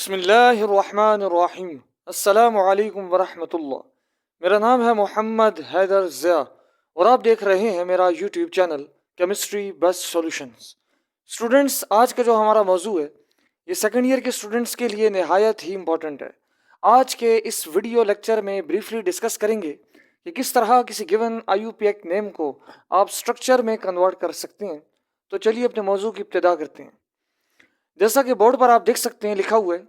बिस्मिल्लाहिर्रहमानिर्रहीम। अस्सलामु अलैकुम वरहमतुल्लाह। मेरा नाम है मोहम्मद हैदर ज़िया और आप देख रहे हैं मेरा YouTube channel chemistry best solutions. Students, आज का जो हमारा मौजू है ये सेकेंड ईयर के स्टूडेंट्स के लिए नहायत ही इम्पॉर्टेंट है। आज के इस वीडियो लेक्चर में ब्रीफली डिस्कस करेंगे कि किस तरह किसी गिवन IUPAC नेम को आप स्ट्रक्चर में कन्वर्ट कर सकते हैं। तो चलिए अपने मौजू की इब्तिदा करते हैं। जैसा कि बोर्ड पर आप देख सकते हैं लिखा हुआ है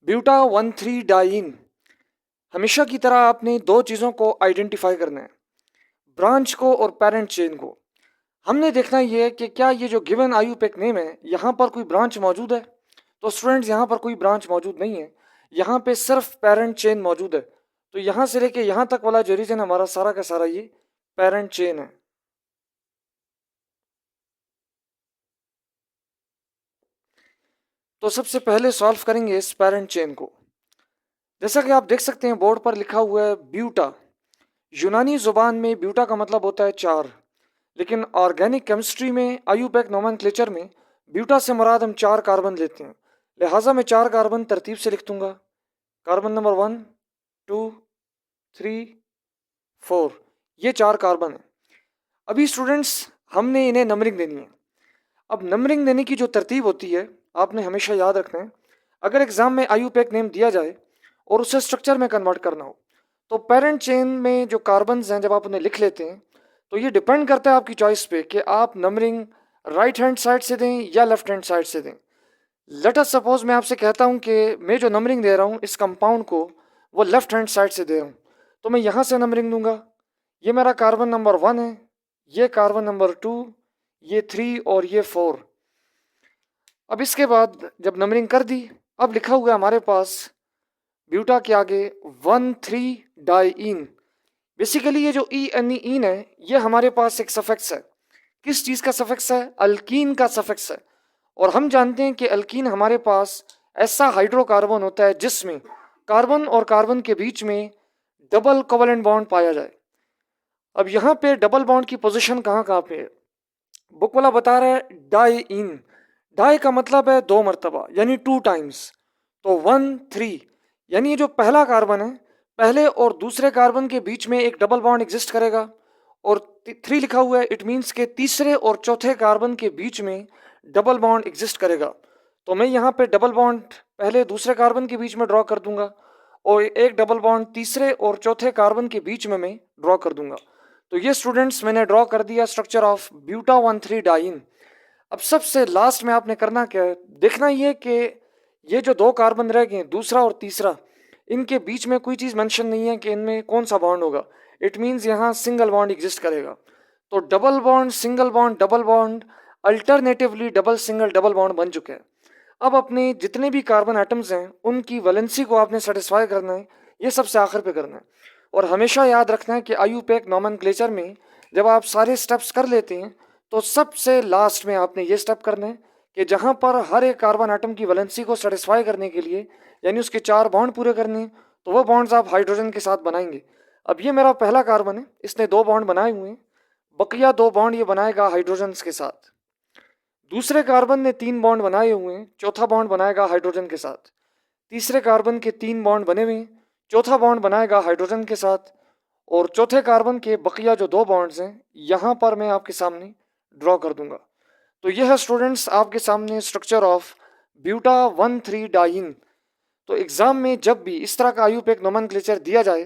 ब्यूटा 1,3 डाइन। हमेशा की तरह आपने दो चीज़ों को आइडेंटिफाई करना है, ब्रांच को और पेरेंट चेन को। हमने देखना ये है कि क्या ये जो गिवन IUPAC नेम है यहाँ पर कोई ब्रांच मौजूद है। तो स्टूडेंट्स, यहाँ पर कोई ब्रांच मौजूद नहीं है, यहाँ पे सिर्फ पेरेंट चेन मौजूद है। तो यहाँ से लेके यहाँ तक वाला जो रीजन हमारा सारा का सारा ये पेरेंट चेन है। तो सबसे पहले सॉल्व करेंगे इस पेरेंट चेन को। जैसा कि आप देख सकते हैं बोर्ड पर लिखा हुआ है ब्यूटा। यूनानी जुबान में ब्यूटा का मतलब होता है चार, लेकिन ऑर्गेनिक केमिस्ट्री में IUPAC नोमेनक्लेचर में ब्यूटा से मुराद हम चार कार्बन लेते हैं। लिहाजा मैं चार कार्बन तरतीब से लिख दूंगा। कार्बन नंबर 1, 2, 3, 4, ये चार कार्बन है। अभी स्टूडेंट्स हमने इन्हें नंबरिंग देनी है। अब नंबरिंग देने की जो तरतीब होती है आपने हमेशा याद रखना है। अगर एग्जाम में IUPAC नेम दिया जाए और उसे स्ट्रक्चर में कन्वर्ट करना हो तो पेरेंट चेन में जो कार्बन्स हैं जब आप उन्हें लिख लेते हैं तो ये डिपेंड करता है आपकी चॉइस पे कि आप नंबरिंग राइट हैंड साइड से दें या लेफ्ट हैंड साइड से दें। लेट अस सपोज मैं आपसे कहता हूँ कि मैं जो नंबरिंग दे रहा हूँ इस कंपाउंड को वो लेफ्ट हैंड साइड से दे रहा हूँ, तो मैं यहाँ से नंबरिंग दूंगा। ये मेरा कार्बन नंबर 1 है, ये कार्बन नंबर 2, ये 3 और ये 4। अब इसके बाद जब नंबरिंग कर दी, अब लिखा हुआ है हमारे पास ब्यूटा के आगे 1,3 डाइन। बेसिकली ये जो ईन है ये हमारे पास एक सफिक्स है। किस चीज़ का सफिक्स है? अल्कीन का सफिक्स है। और हम जानते हैं कि अल्कीन हमारे पास ऐसा हाइड्रोकार्बन होता है जिसमें कार्बन और कार्बन के बीच में डबल कोवेलेंट बॉन्ड पाया जाए। अब यहाँ पे डबल बॉन्ड की पोजीशन कहाँ कहाँ पे है? बुक वाला बता रहा है डाई इन। डाई का मतलब है दो मरतबा यानी 2 टाइम्स। तो 1,3 यानी ये जो पहला कार्बन है पहले और दूसरे कार्बन के बीच में एक डबल बॉन्ड एग्जिस्ट करेगा, और 3 लिखा हुआ है, इट मीन्स के तीसरे और चौथे कार्बन के बीच में डबल बॉन्ड एग्जिस्ट करेगा। तो मैं यहाँ पे डबल बॉन्ड पहले दूसरे कार्बन के बीच में ड्रॉ कर दूंगा और एक डबल बॉन्ड तीसरे और चौथे कार्बन के बीच में मैं ड्रॉ कर दूंगा। तो ये स्टूडेंट्स मैंने ड्रॉ कर दिया स्ट्रक्चर ऑफ ब्यूटा 1,3 डाइन। अब सबसे लास्ट में आपने करना क्या है, देखना ये कि ये जो दो कार्बन रह गए दूसरा और तीसरा, इनके बीच में कोई चीज़ मेंशन नहीं है कि इनमें कौन सा बॉन्ड होगा। इट मीन्स यहाँ सिंगल बॉन्ड एग्जिस्ट करेगा। तो double bond single bond double bond alternatively double single double bond बन चुके हैं। अब अपने जितने भी कार्बन एटम्स हैं उनकी वैलेंसी को आपने सेटिस्फाई करना है, ये सबसे आखिर पे करना है। और हमेशा याद रखना है कि IUPAC नोमेनक्लेचर में जब आप सारे स्टेप्स कर लेते हैं तो सबसे लास्ट में आपने ये स्टेप करना है कि जहाँ पर हर एक कार्बन एटम की वैलेंसी को सेटिस्फाई करने के लिए यानी उसके 4 बॉन्ड पूरे करने हैं, तो वो बॉन्ड्स आप हाइड्रोजन के साथ बनाएंगे। अब ये मेरा पहला कार्बन है, इसने 2 बॉन्ड बनाए हुए हैं, बकिया 2 बॉन्ड ये बनाएगा हाइड्रोजन के साथ। दूसरे कार्बन ने 3 बॉन्ड बनाए हुए हैं, चौथा बॉन्ड बनाएगा हाइड्रोजन के साथ। तीसरे कार्बन के 3 बॉन्ड बने हुए हैं, चौथा बॉन्ड बनाएगा हाइड्रोजन के साथ। और चौथे कार्बन के बकिया जो 2 बॉन्ड्स हैं यहाँ पर मैं आपके सामने ड्रॉ कर दूंगा। तो यह है स्टूडेंट्स आपके सामने स्ट्रक्चर ऑफ ब्यूटा 1,3 डाइन। तो एग्जाम में जब भी इस तरह का IUPAC नोमेनक्लेचर दिया जाए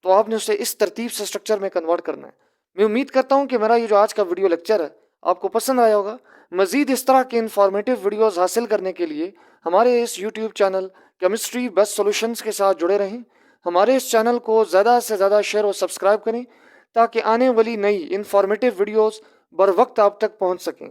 तो आपने उसे इस तरतीब से स्ट्रक्चर में कन्वर्ट करना है। मैं उम्मीद करता हूँ कि मेरा ये जो आज का वीडियो लेक्चर है आपको पसंद आया होगा। मजीद इस तरह के इंफॉर्मेटिव वीडियोस हासिल करने के लिए हमारे इस YouTube channel chemistry best solutions के साथ जुड़े रहें। हमारे इस चैनल को ज़्यादा से ज़्यादा शेयर और सब्सक्राइब करें ताकि आने वाली नई इंफॉर्मेटिव वीडियोस बर वक्त आप तक पहुँच सकें।